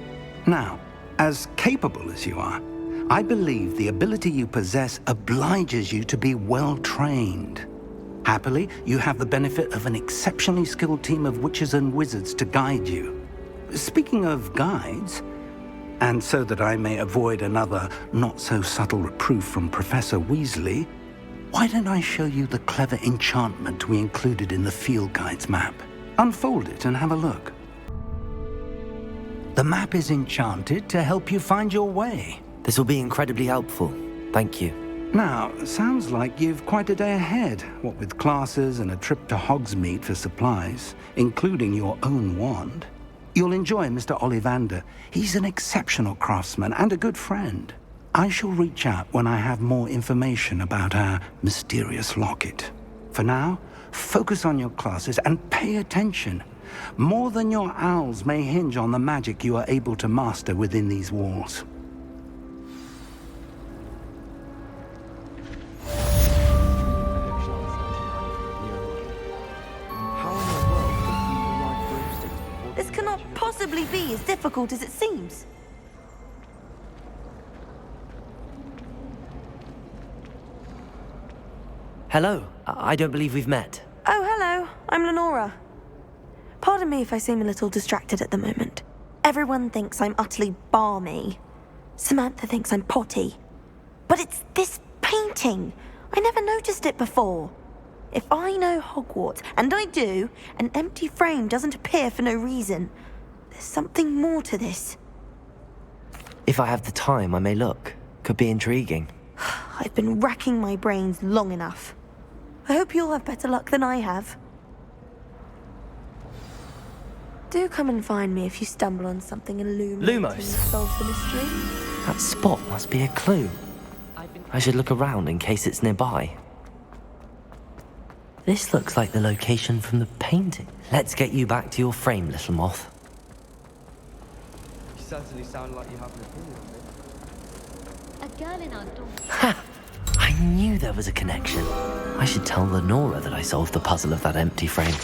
Now, as capable as you are, I believe the ability you possess obliges you to be well-trained. Happily, you have the benefit of an exceptionally skilled team of witches and wizards to guide you. Speaking of guides, and so that I may avoid another not-so-subtle reproof from Professor Weasley, why don't I show you the clever enchantment we included in the field guide's map? Unfold it and have a look. The map is enchanted to help you find your way. This will be incredibly helpful. Thank you. Now, sounds like you've quite a day ahead, what with classes and a trip to Hogsmeade for supplies, including your own wand. You'll enjoy Mr. Ollivander. He's an exceptional craftsman and a good friend. I shall reach out when I have more information about our mysterious locket. For now, focus on your classes and pay attention. More than your owls may hinge on the magic you are able to master within these walls. possibly be as difficult as it seems. Hello, I don't believe we've met. Oh, hello. I'm Lenora. Pardon me if I seem a little distracted at the moment. Everyone thinks I'm utterly balmy. Samantha thinks I'm potty. But it's this painting. I never noticed it before. If I know Hogwarts, and I do, an empty frame doesn't appear for no reason. There's something more to this. If I have the time, I may look. Could be intriguing. I've been racking my brains long enough. I hope you'll have better luck than I have. Do come and find me if you stumble on something illuminating that solves the mystery. That spot must be a clue. I should look around in case it's nearby. This looks like the location from the painting. Let's get you back to your frame, little moth. You certainly sound like you have an opinion on it. A girl in our dorm. Ha! I knew there was a connection. I should tell Lenora that I solved the puzzle of that empty frame.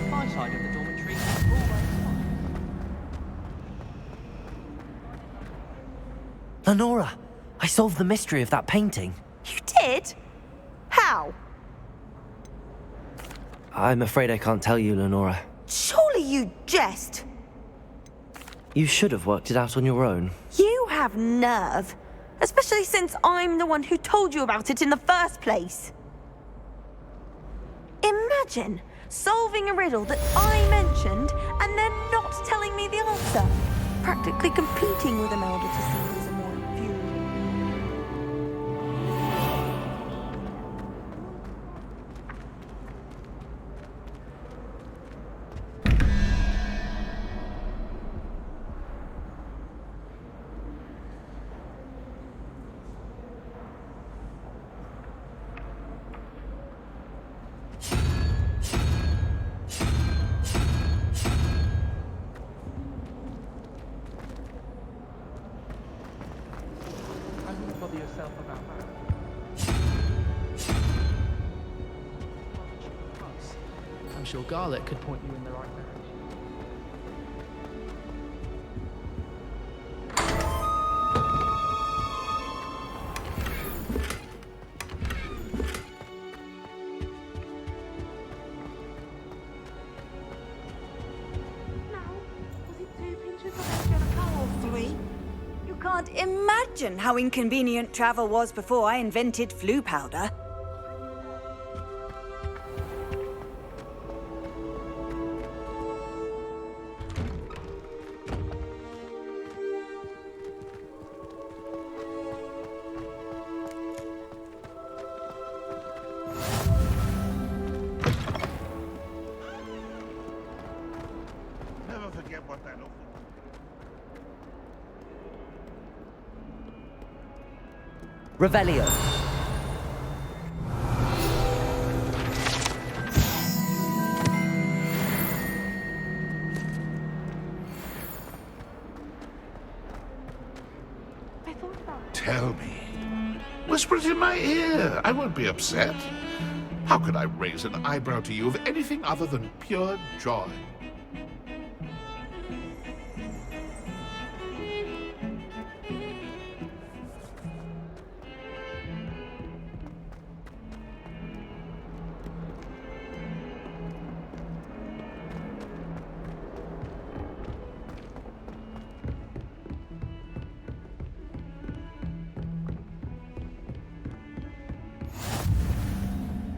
My side of the dormitory. Lenora, I solved the mystery of that painting. You did? How? I'm afraid I can't tell you, Lenora. Surely you jest. You should have worked it out on your own. You have nerve. Especially since I'm the one who told you about it in the first place. Imagine solving a riddle that I mentioned and then not telling me the answer. Practically competing with Imelda to see who's a more infuriating. I'm sure Garlic could point you in the right direction. You can't imagine how inconvenient travel was before I invented flu powder. Never forget what that offered. Revelio. Tell me. Whisper it in my ear. I won't be upset. How could I raise an eyebrow to you of anything other than pure joy?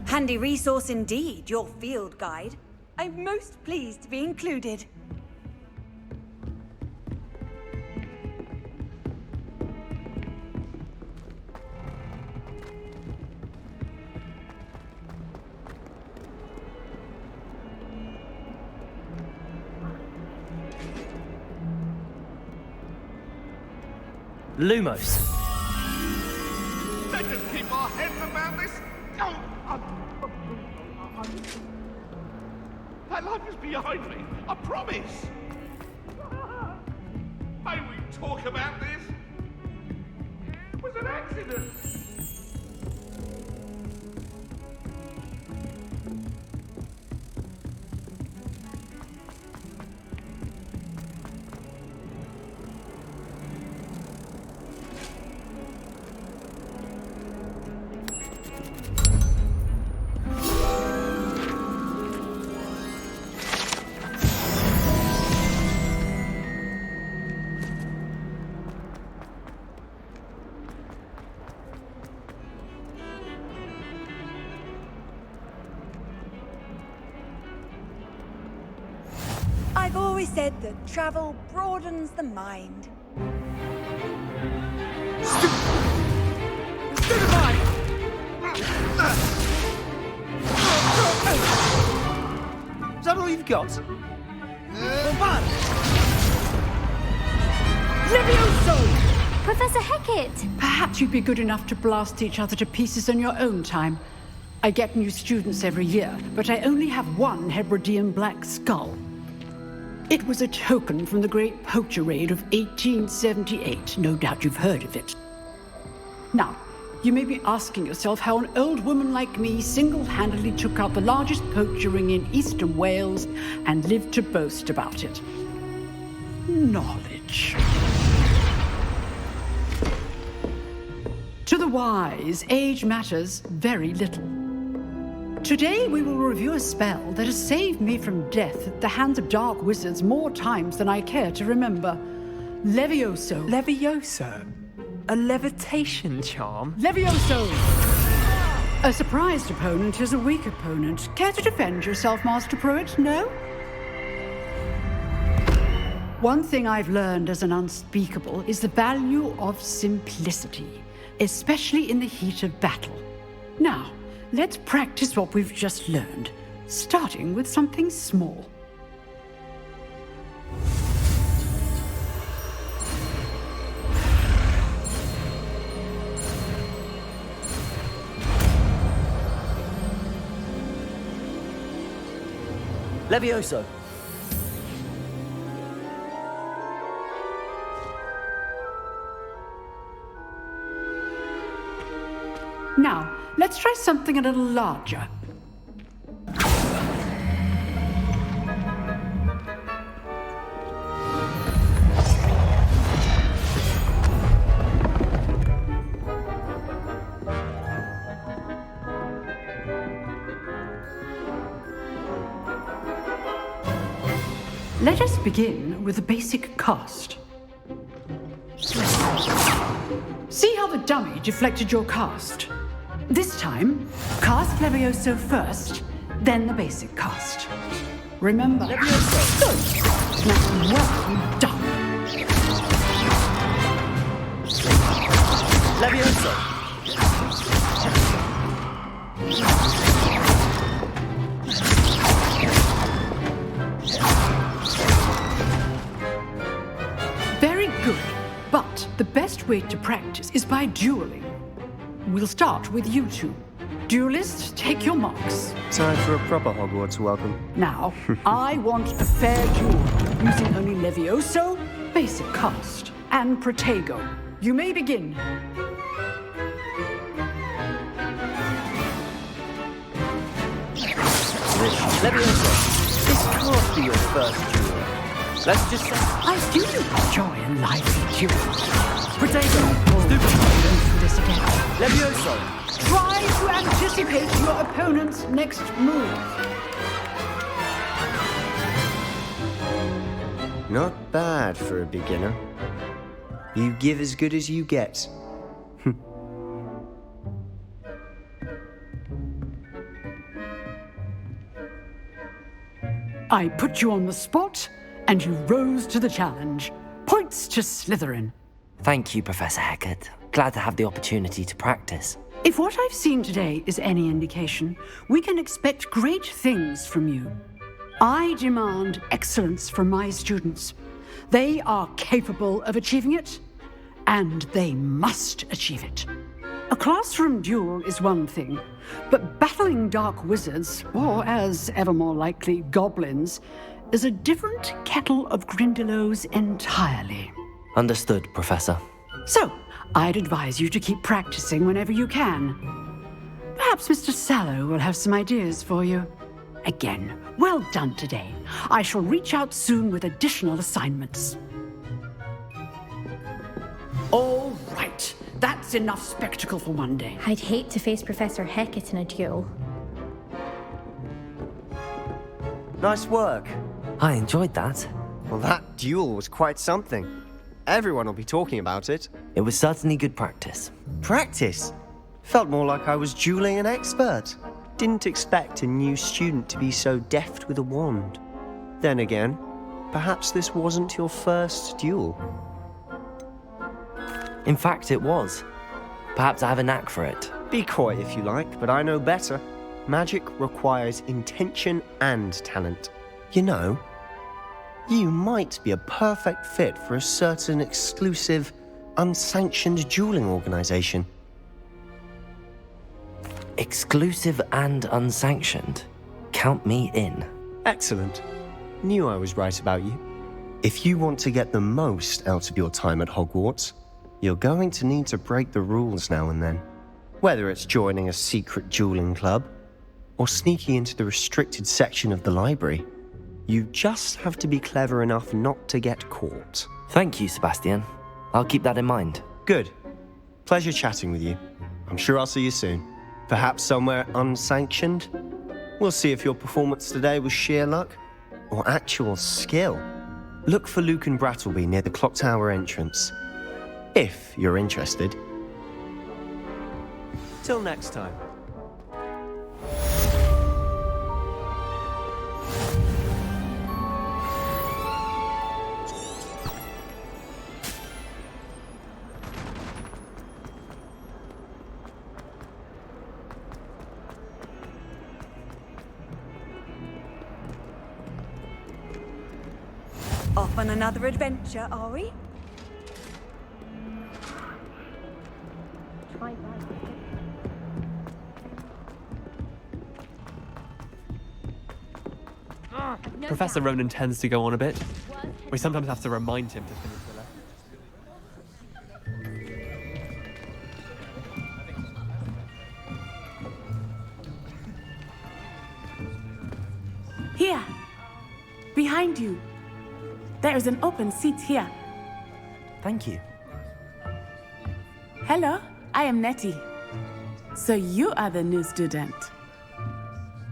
Handy resource indeed, your field guide. I'm most pleased to be included. Lumos. Let's just keep our heads about this. My life is behind me. I promise. May we talk about this? It was an accident. I've always said that travel broadens the mind. Is that all you've got? Levioso! Professor Hecat! Perhaps you'd be good enough to blast each other to pieces in your own time. I get new students every year, but I only have one Hebridean black skull. It was a token from the Great Poacher Raid of 1878. No doubt you've heard of it. Now, you may be asking yourself how an old woman like me single-handedly took out the largest poacher ring in eastern Wales and lived to boast about it. Knowledge. To the wise, age matters very little. Today we will review a spell that has saved me from death at the hands of dark wizards more times than I care to remember. Levioso. Levioso? A levitation charm? Levioso! A surprised opponent is a weak opponent. Care to defend yourself, Master Pruitt? No? One thing I've learned as an unspeakable is the value of simplicity, especially in the heat of battle. Now, let's practice what we've just learned, starting with something small. Levioso. Now, let's try something a little larger. Let us begin with the basic cast. See how the dummy deflected your cast? This time, cast Levioso first, then the basic cast. Remember, Levioso. Good. Now, well done. Levioso. Very good, but the best way to practice is by dueling. We'll start with you two. Duelists, take your marks. Time for a proper Hogwarts welcome. Now, I want a fair duel, using only Levioso, basic cast, and Protego. You may begin. Levioso, this can't be your first duel. Let's just say... I do enjoy a lively duel. Protego, This again. Levioso. Try to anticipate your opponent's next move. Not bad for a beginner. You give as good as you get. I put you on the spot, and you rose to the challenge. Points to Slytherin. Thank you, Professor Hecat. Glad to have the opportunity to practice. If what I've seen today is any indication, we can expect great things from you. I demand excellence from my students. They are capable of achieving it, and they must achieve it. A classroom duel is one thing, but battling dark wizards, or as ever more likely, goblins, is a different kettle of Grindylows entirely. Understood, Professor. So, I'd advise you to keep practicing whenever you can. Perhaps Mr. Sallow will have some ideas for you. Again, well done today. I shall reach out soon with additional assignments. All right, that's enough spectacle for one day. I'd hate to face Professor Hecat in a duel. Nice work. I enjoyed that. Well, that duel was quite something. Everyone will be talking about it. It was certainly good practice. Practice? Felt more like I was dueling an expert. Didn't expect a new student to be so deft with a wand. Then again, perhaps this wasn't your first duel. In fact, it was. Perhaps I have a knack for it. Be coy if you like, but I know better. Magic requires intention and talent. You know, you might be a perfect fit for a certain exclusive, unsanctioned dueling organization. Exclusive and unsanctioned? Count me in. Excellent. Knew I was right about you. If you want to get the most out of your time at Hogwarts, you're going to need to break the rules now and then. Whether it's joining a secret dueling club, or sneaking into the restricted section of the library, you just have to be clever enough not to get caught. Thank you, Sebastian. I'll keep that in mind. Good. Pleasure chatting with you. I'm sure I'll see you soon. Perhaps somewhere unsanctioned? We'll see if your performance today was sheer luck or actual skill. Look for Luke and Brattleby near the clock tower entrance, if you're interested. Till next time. Off on another adventure, are we? Professor Ronan tends to go on a bit. We sometimes have to remind him to finish the lesson. Here, behind you. There is an open seat here. Thank you. Hello, I am Nettie. So you are the new student.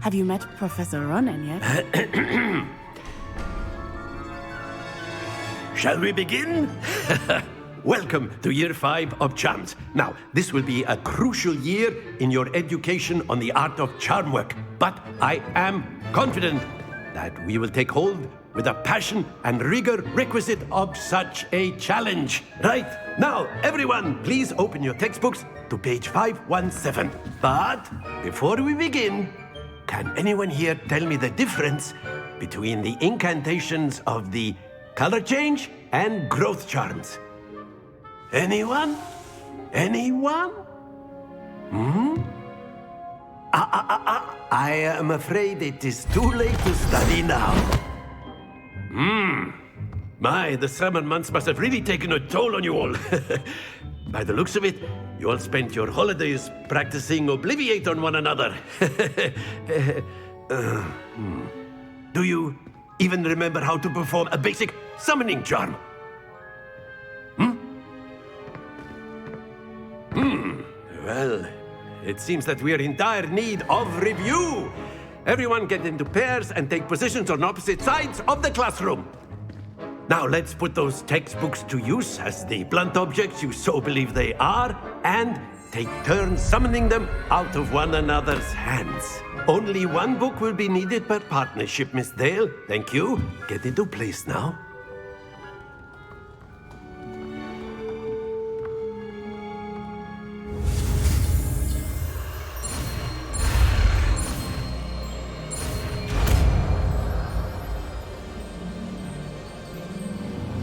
Have you met Professor Ronan yet? Shall we begin? Welcome to Year 5 of Charms. Now, this will be a crucial year in your education on the art of charm work, but I am confident that we will take hold with the passion and rigor requisite of such a challenge. Right, now, everyone, please open your textbooks to page 517. But before we begin, can anyone here tell me the difference between the incantations of the color change and growth charms? Anyone? Anyone? I am afraid it is too late to study now. My, the summer months must have really taken a toll on you all. By the looks of it, you all spent your holidays practicing Obliviate on one another. Do you even remember how to perform a basic summoning charm? Well, it seems that we are in dire need of review. Everyone get into pairs and take positions on opposite sides of the classroom. Now let's put those textbooks to use as the blunt objects you so believe they are, and take turns summoning them out of one another's hands. Only one book will be needed per partnership, Miss Dale. Thank you. Get into place now.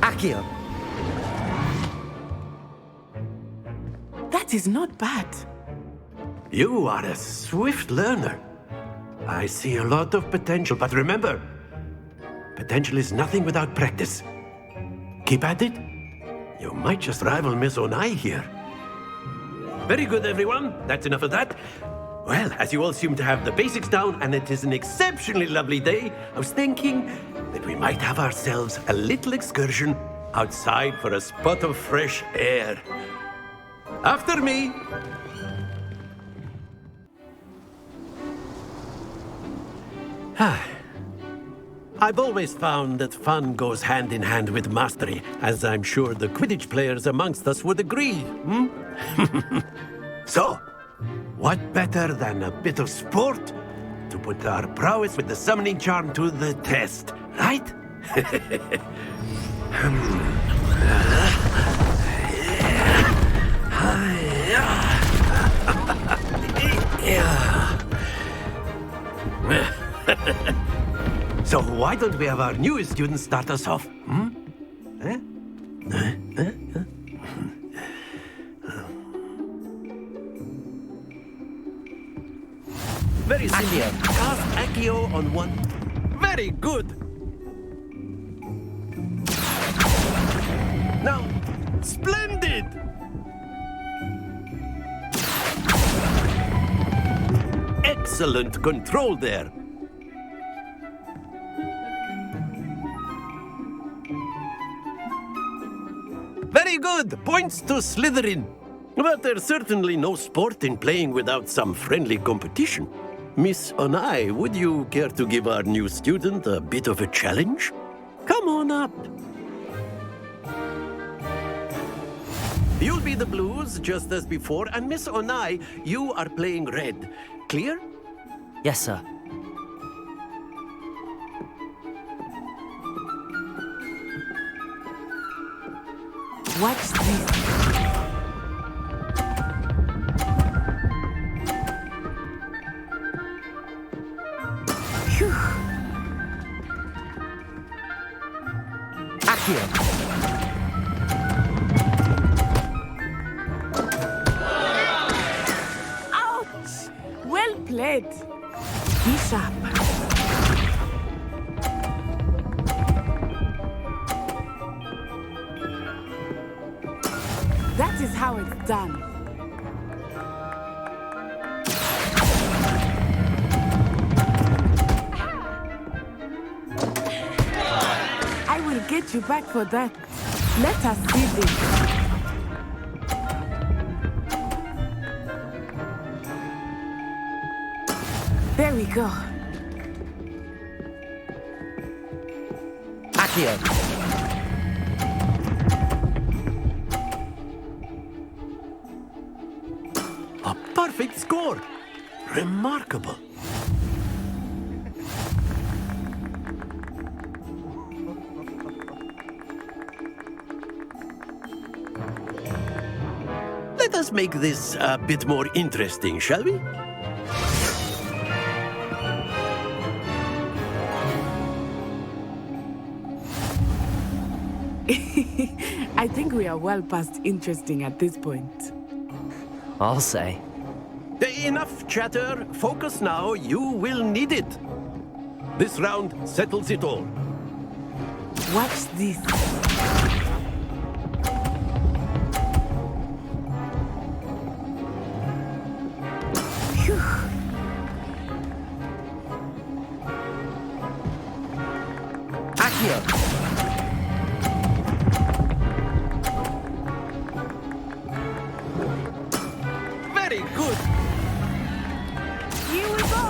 Accio. That is not bad. You are a swift learner. I see a lot of potential, but remember, potential is nothing without practice. Keep at it. You might just rival Miss Onai here. Very good, everyone. That's enough of that. Well, as you all seem to have the basics down, and it is an exceptionally lovely day, I was thinking that we might have ourselves a little excursion outside for a spot of fresh air. After me. I've always found that fun goes hand in hand with mastery, as I'm sure the Quidditch players amongst us would agree. So, what better than a bit of sport to put our prowess with the summoning charm to the test, right? So why don't we have our newest student start us off? Very simple. Cast Accio on one. Very good. Now, splendid. Excellent control there. Very good. Points to Slytherin. But there's certainly no sport in playing without some friendly competition. Miss Onai, would you care to give our new student a bit of a challenge? Come on up. You'll be the blues, just as before, and Miss Onai, you are playing red. Clear? Yes, sir. Watch this. Phew. Accio. Ouch! Well played. Be sharp. That is how it's done. I will get you back for that. Let us see this. There we go. Accio. A perfect score. Remarkable. Let us make this a bit more interesting, shall we? I think we are well past interesting at this point. I'll say. Enough chatter. Focus now. You will need it. This round settles it all. Watch this. Phew. Accio. Very good. Here we go.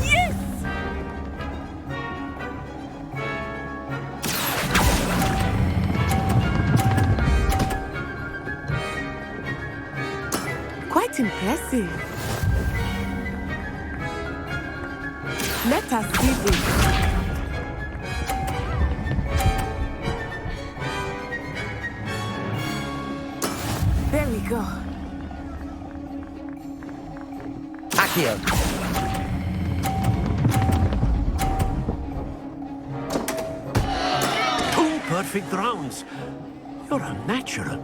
Yes! Quite impressive. Let us see this. There we go. Accio. Two perfect rounds. You're a natural.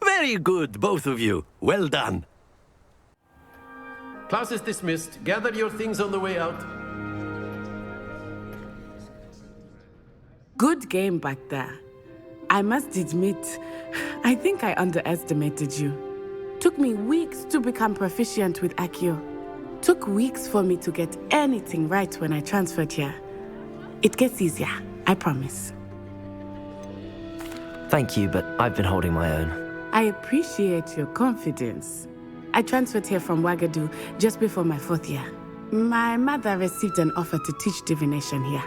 Very good, both of you. Well done. Class is dismissed. Gather your things on the way out. Good game back there. I must admit, I think I underestimated you. Took me weeks to become proficient with Accio. Took weeks for me to get anything right when I transferred here. It gets easier, I promise. Thank you, but I've been holding my own. I appreciate your confidence. I transferred here from Wagadu just before my 4th year. My mother received an offer to teach divination here.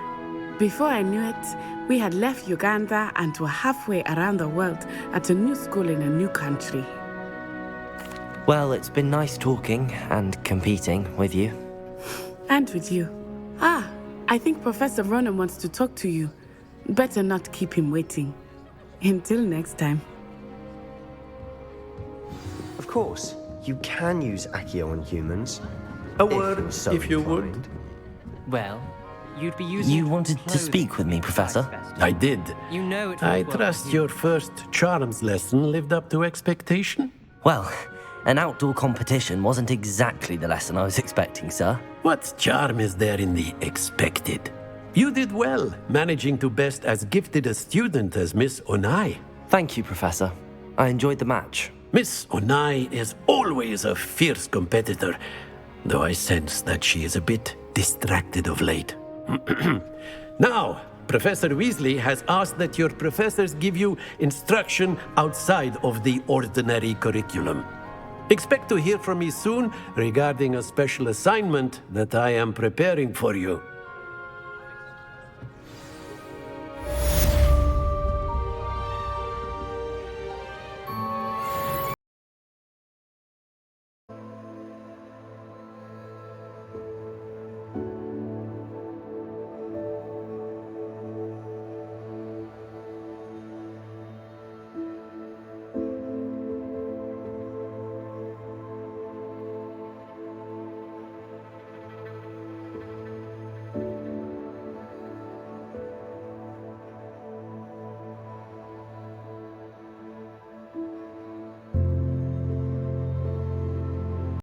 Before I knew it, we had left Uganda and were halfway around the world at a new school in a new country. Well, it's been nice talking and competing with you. And with you. Ah, I think Professor Ronan wants to talk to you. Better not keep him waiting. Until next time. Of course, you can use Accio on humans. A word, if you would. Well, you'd be using. You wanted to speak with me, Professor? I did. You know it. I trust your first charms lesson lived up to expectation? Well, an outdoor competition wasn't exactly the lesson I was expecting, sir. What charm is there in the expected? You did well, managing to best as gifted a student as Miss Onai. Thank you, Professor. I enjoyed the match. Miss Onai is always a fierce competitor, though I sense that she is a bit distracted of late. Now, Professor Weasley has asked that your professors give you instruction outside of the ordinary curriculum. Expect to hear from me soon regarding a special assignment that I am preparing for you.